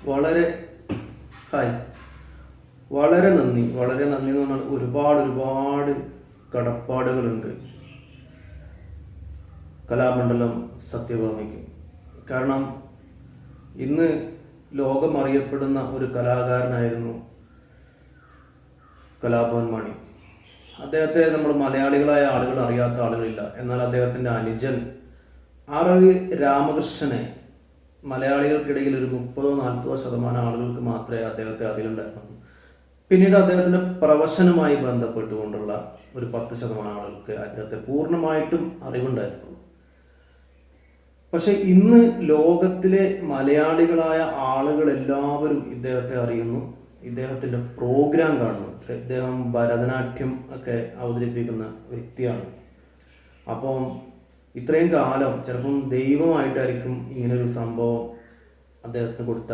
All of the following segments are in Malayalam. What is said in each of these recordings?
വളരെ ഹായ് വളരെ നന്ദി എന്ന് പറഞ്ഞാൽ ഒരുപാട് കടപ്പാടുകളുണ്ട് കലാമണ്ഡലം സത്യഭാമയ്ക്ക്. കാരണം ഇന്ന് ലോകം അറിയപ്പെടുന്ന ഒരു കലാകാരനായിരുന്നു കലാഭവൻ മണി. അദ്ദേഹത്തെ നമ്മൾ മലയാളികളായ ആളുകൾ അറിയാത്ത ആളുകളില്ല. എന്നാൽ അദ്ദേഹത്തിൻ്റെ അനുജൻ ആർ.വി. രാമകൃഷ്ണനെ മലയാളികൾക്കിടയിൽ ഒരു 30-40% ആളുകൾക്ക് മാത്രമേ അദ്ദേഹത്തെ അതിലുണ്ടായിരുന്നുള്ളൂ. പിന്നീട് അദ്ദേഹത്തിൻ്റെ പ്രൊഫഷനുമായി ബന്ധപ്പെട്ടുകൊണ്ടുള്ള ഒരു 10% ആളുകൾക്ക് അദ്ദേഹത്തെ പൂർണ്ണമായിട്ടും അറിവുണ്ടായിരുന്നുള്ളൂ. പക്ഷെ ഇന്ന് ലോകത്തിലെ മലയാളികളായ ആളുകൾ എല്ലാവരും ഇദ്ദേഹത്തെ അറിയുന്നു, ഇദ്ദേഹത്തിൻ്റെ പ്രോഗ്രാം കാണുന്നു. ഇദ്ദേഹം ഭരതനാട്യം ഒക്കെ അവതരിപ്പിക്കുന്ന വ്യക്തിയാണ്. അപ്പം ഇത്രയും കാലം ചിലപ്പം ദൈവമായിട്ടായിരിക്കും ഇങ്ങനൊരു സംഭവം അദ്ദേഹത്തിന് കൊടുത്ത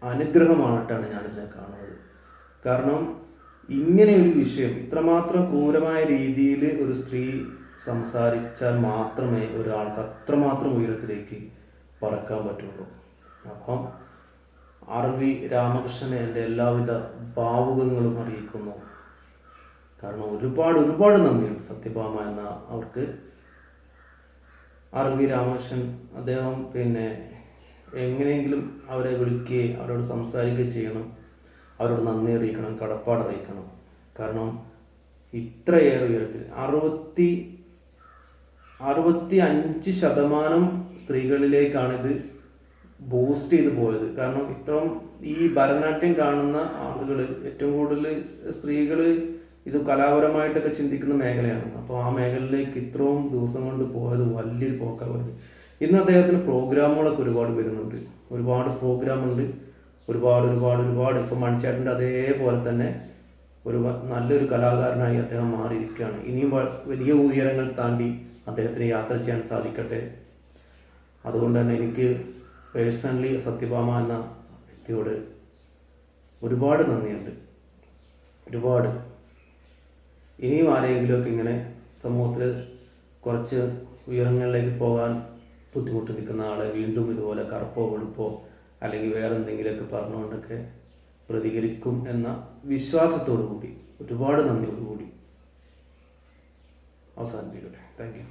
അനുഗ്രഹമായിട്ടാണ് ഞാനിതിനെ കാണുന്നത്. കാരണം ഇങ്ങനെ ഒരു വിഷയം ഇത്രമാത്രം ക്രൂരമായ രീതിയിൽ ഒരു സ്ത്രീ സംസാരിച്ചാൽ മാത്രമേ ഒരാൾക്ക് അത്രമാത്രം ഉയരത്തിലേക്ക് പറക്കാൻ പറ്റുള്ളൂ. അപ്പം ആർ.വി. രാമകൃഷ്ണനെ എൻ്റെ എല്ലാവിധ ഭാവുകങ്ങളും അറിയിക്കുന്നു. കാരണം ഒരുപാട് നന്ദിയുണ്ട് സത്യഭാമ എന്ന അവർക്ക്. ആർ.വി. രാമകൃഷ്ണൻ അദ്ദേഹം എങ്ങനെയെങ്കിലും അവരെ വിളിക്കുകയും അവരോട് സംസാരിക്കുകയും ചെയ്യണം, അവരോട് നന്ദി അറിയിക്കണം, കടപ്പാട് അറിയിക്കണം. കാരണം ഇത്രയേറെ ഉയരത്തിൽ 65% സ്ത്രീകളിലേക്കാണിത് ബൂസ്റ്റ് ചെയ്ത് പോയത്. കാരണം ഇത്രയും ഈ ഭരതനാട്യം കാണുന്ന ആളുകൾ ഏറ്റവും കൂടുതൽ സ്ത്രീകൾ ഇത് കലാപരമായിട്ടൊക്കെ ചിന്തിക്കുന്ന മേഖലയാണ്. അപ്പോൾ ആ മേഖലയിലേക്ക് ഇത്രയും ദിവസം കൊണ്ട് പോയത് വലിയൊരു പോക്കാണ്. ഇന്ന് അദ്ദേഹത്തിന് പ്രോഗ്രാമുകളൊക്കെ ഒരുപാട് വരുന്നുണ്ട്, ഒരുപാട് പ്രോഗ്രാമുണ്ട്, ഒരുപാട് ഇപ്പം മണിച്ചേട്ടൻ്റെ അതേപോലെ തന്നെ നല്ലൊരു കലാകാരനായി അദ്ദേഹം മാറിയിരിക്കുകയാണ്. ഇനിയും വലിയ ഉയരങ്ങൾ താണ്ടി അദ്ദേഹത്തിന് യാത്ര ചെയ്യാൻ സാധിക്കട്ടെ. അതുകൊണ്ട് തന്നെ എനിക്ക് പേഴ്സണലി സത്യഭാമ എന്ന വ്യക്തിയോട് ഒരുപാട് നന്ദിയുണ്ട്. ഇനിയും ആരെങ്കിലുമൊക്കെ ഇങ്ങനെ സമൂഹത്തിൽ കുറച്ച് ഉയരങ്ങളിലേക്ക് പോകാൻ ബുദ്ധിമുട്ട് നിൽക്കുന്ന ആളെ വീണ്ടും ഇതുപോലെ കറുപ്പോ വെളുപ്പോ അല്ലെങ്കിൽ വേറെ എന്തെങ്കിലുമൊക്കെ പറഞ്ഞുകൊണ്ടൊക്കെ പ്രതികരിക്കും എന്ന വിശ്വാസത്തോടു കൂടി ഒരുപാട് നന്ദിയോടുകൂടി അവസാനിപ്പിക്കട്ടെ. Thank you.